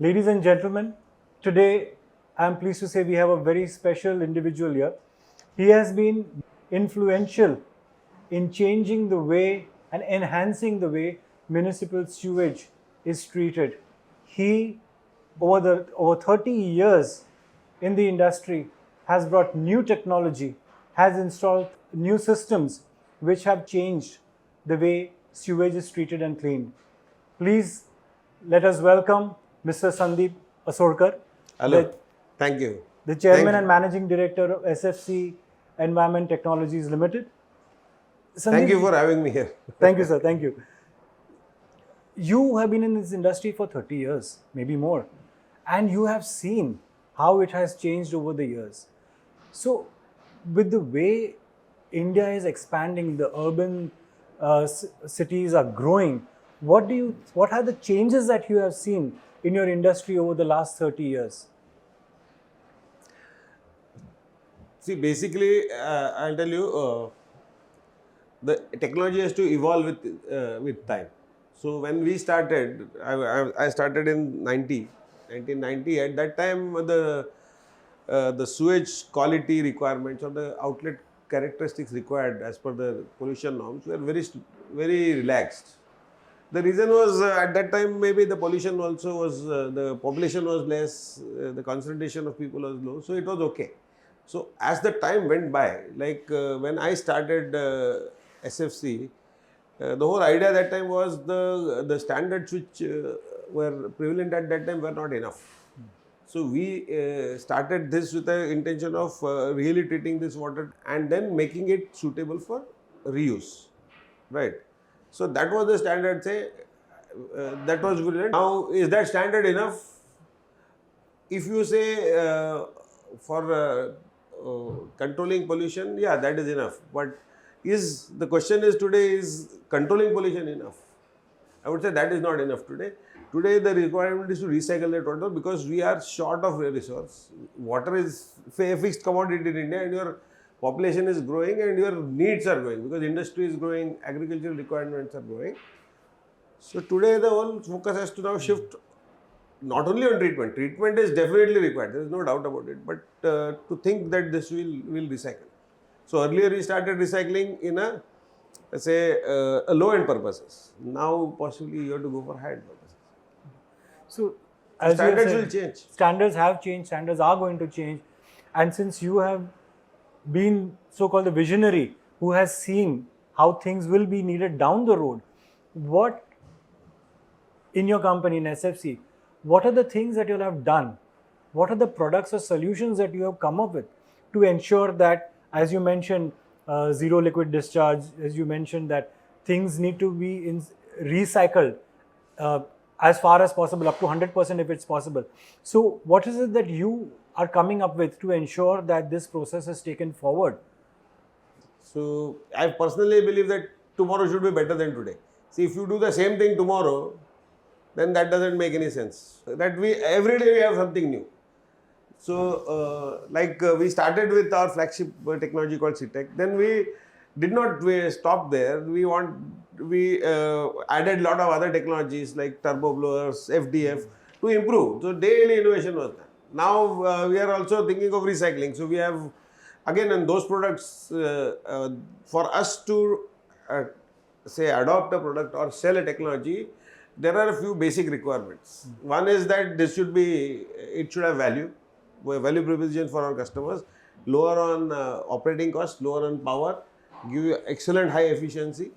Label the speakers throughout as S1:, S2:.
S1: Ladies and gentlemen, today I am pleased to say we have a very special individual here. He has been influential in changing the way and enhancing the way municipal sewage is treated. He, over 30 years in the industry, has brought new technology, has installed new systems which have changed the way sewage is treated and cleaned. Please let us welcome Mr. Sandeep Asolkar,
S2: Hello.
S1: the,
S2: Thank you.
S1: the Chairman
S2: Thank
S1: and
S2: you.
S1: Managing Director of SFC Environmental Technologies Ltd.
S2: Thank you
S1: Sandeep,
S2: for having me here.
S1: thank you, sir. Thank you. You have been in this industry for 30 years, maybe more, and you have seen how it has changed over the years. So, with the way India is expanding, the urban cities are growing. What are the changes that you have seen in your industry over the last 30 years?
S2: See, basically, I'll tell you, the technology has to evolve with time. So when we started, I started in 1990. At that time, the sewage quality requirements or the outlet characteristics required as per the pollution norms were very relaxed. The reason was at that time maybe the pollution also was, the population was less, the concentration of people was low, so it was okay. So as the time went by, like when I started SFC, the whole idea at that time was the standards which were prevalent at that time were not enough. So we started this with the intention of really treating this water and then making it suitable for reuse, right? So that was the standard. Say that was brilliant. Now, is that standard enough? If you say for controlling pollution, yeah, that is enough. But is the question is today, is controlling pollution enough? I would say that is not enough today. Today the requirement is to recycle that water because we are short of resource. Water is a fixed commodity in India, and your population is growing and your needs are growing because industry is growing, agricultural requirements are growing. So today the whole focus has to now shift not only on treatment. Treatment is definitely required. There is no doubt about it. But to think that this will recycle. So earlier we started recycling in a, say, a low end purposes. Now possibly you have to go for high end purposes.
S1: So,
S2: So
S1: as you have
S2: standards
S1: said,
S2: will change.
S1: standards have changed, standards are going to change. And since you have been so-called the visionary who has seen how things will be needed down the road, what in your company, in SFC, what are the things that you'll have done? What are the products or solutions that you have come up with to ensure that, as you mentioned, zero liquid discharge, as you mentioned, that things need to be recycled uh, as far as possible, up to 100% if it's possible. So, what is it that you are coming up with to ensure that this process is taken forward?
S2: So I personally believe that tomorrow should be better than today. See, if you do the same thing tomorrow, then that doesn't make any sense. That we every day we have something new. So, we started with our flagship technology called CTech. Then we did not stop there. We added a lot of other technologies like turbo blowers, FDF to improve. So daily innovation was done. Now we are also thinking of recycling. So we have again and those products for us to say adopt a product or sell a technology. There are a few basic requirements. One is that it should have value proposition for our customers, lower on operating cost, lower on power, give you excellent high efficiency,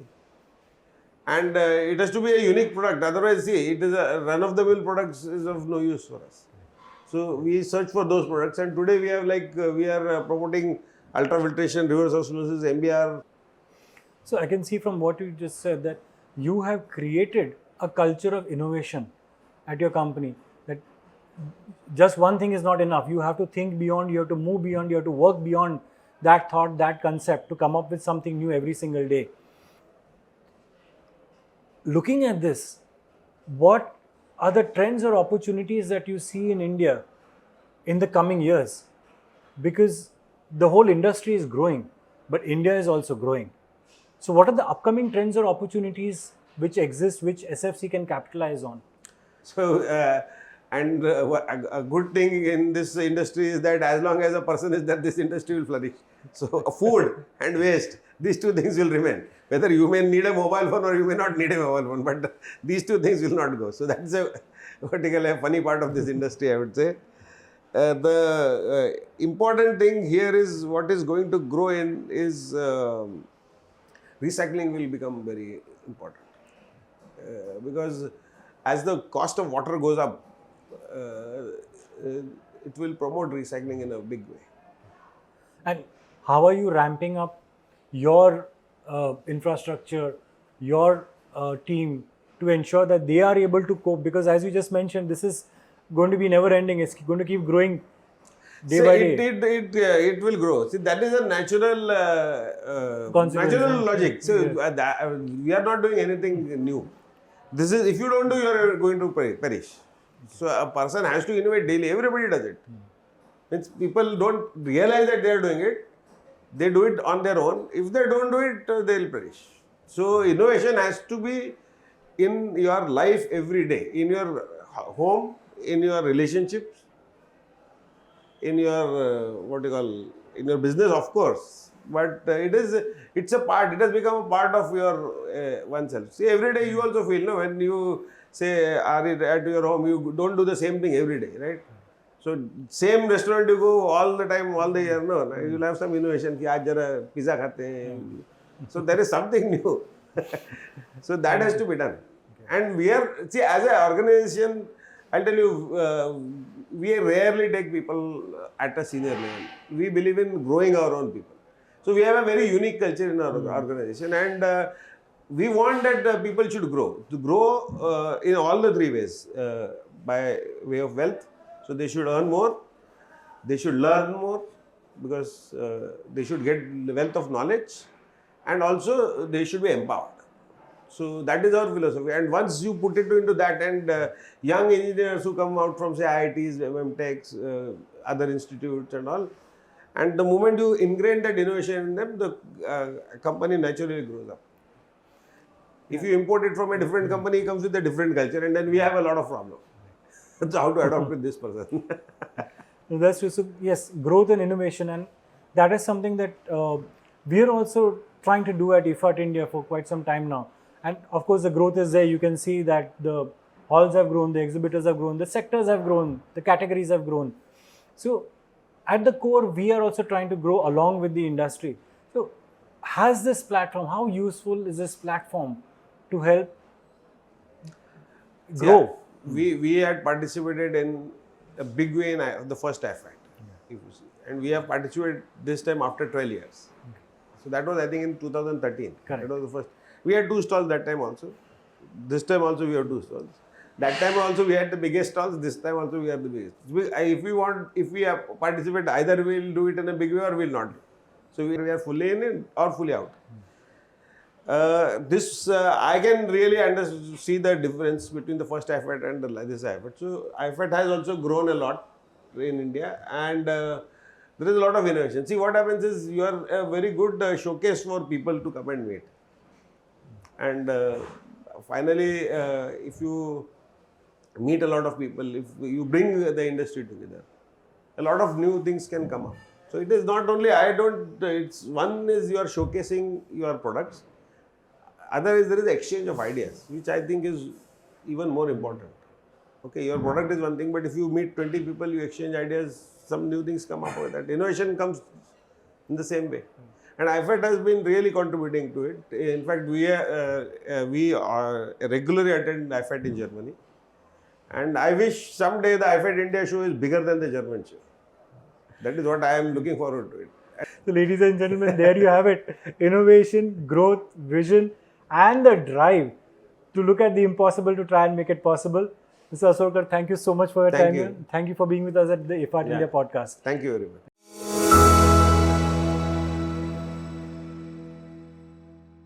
S2: and it has to be a unique product. Otherwise, see, it is a run-of-the-mill products is of no use for us. So we search for those products, and today we have we are promoting ultrafiltration, reverse osmosis, MBR.
S1: So, I can see from what you just said that you have created a culture of innovation at your company, that just one thing is not enough. You have to think beyond, you have to move beyond, you have to work beyond that thought, that concept to come up with something new every single day. Looking at this, what are the trends or opportunities that you see in India in the coming years? Because the whole industry is growing, but India is also growing. So, what are the upcoming trends or opportunities which exist, which SFC can capitalize on?
S2: So And a good thing in this industry is that as long as a person is there, this industry will flourish. So food and waste, these two things will remain. Whether you may need a mobile phone or you may not need a mobile phone, but these two things will not go. So that's a particularly funny part of this industry, I would say. The important thing here is what is going to grow in is recycling will become very important. Because as the cost of water goes up, it will promote recycling in a big way.
S1: And how are you ramping up your infrastructure, your team to ensure that they are able to cope? Because as you just mentioned, this is going to be never ending. It's going to keep growing day by day.
S2: It will grow. See, that is a natural natural logic. So we are not doing anything new. This is, if you don't do, you are going to perish. So a person has to innovate daily. Everybody does it. Means people don't realize that they are doing it. They do it on their own. If they don't do it, they will perish. So innovation has to be in your life every day, in your home, in your relationships, in your in your business, of course. But it's a part. It has become a part of your oneself. See, every day you also feel, no, when you say are at your home, you don't do the same thing every day, right? So same restaurant you go all the time, all the year, no, you will have some innovation. Ki aaj jara pizza khate hain. So there is something new. So that has to be done. And we are, see, as an organization, I'll tell you, we rarely take people at a senior level. We believe in growing our own people. So we have a very unique culture in our organization, and we want that people should grow. To grow in all the three ways, by way of wealth. So they should earn more, they should learn more, because they should get the wealth of knowledge, and also they should be empowered. So that is our philosophy. And once you put it into that, and young engineers who come out from, say, IITs, MMTechs, other institutes and all, and the moment you ingrain that innovation in them, the company naturally grows up. If you import it from a different company, it comes with a different culture, and then we have a lot of problems. So how to adopt with this person?
S1: That's true. So yes, growth and innovation, and that is something that we are also trying to do at IFAT India for quite some time now. And of course, the growth is there. You can see that the halls have grown, the exhibitors have grown, the sectors have grown, the categories have grown. So at the core, we are also trying to grow along with the industry. So has this platform, how useful is this platform to help grow?
S2: Yeah. We had participated in a big way in the first IFAT, if you see. And we have participated this time after 12 years. So that was, I think, in 2013.
S1: Correct.
S2: That was the first. We had 2 stalls that time also. This time also we have 2 stalls. That time also we had the biggest stalls. This time also we have the biggest. If we have participated, either we will do it in a big way or we will not. So we are fully in it or fully out. I can really see the difference between the first IFAT and this IFAT. So IFAT has also grown a lot in India, and there is a lot of innovation. See, what happens is you are a very good showcase for people to come and meet. And finally, if you meet a lot of people, if you bring the industry together, a lot of new things can come up. So it is not only, one is you are showcasing your products. Other is there is exchange of ideas, which I think is even more important. Okay, your product is one thing, but if you meet 20 people, you exchange ideas, some new things come up with that. Innovation comes in the same way. And IFAT has been really contributing to it. In fact, we regularly attend IFAT in Germany. And I wish someday the IFAT India show is bigger than the German show. That is what I am looking forward to it.
S1: So ladies and gentlemen, there you have it. Innovation, growth, vision, and the drive to look at the impossible to try and make it possible. Mr. Asolkar, thank you so much for your time.
S2: You.
S1: Thank you for being with us at the IFAT India podcast.
S2: Thank you very much.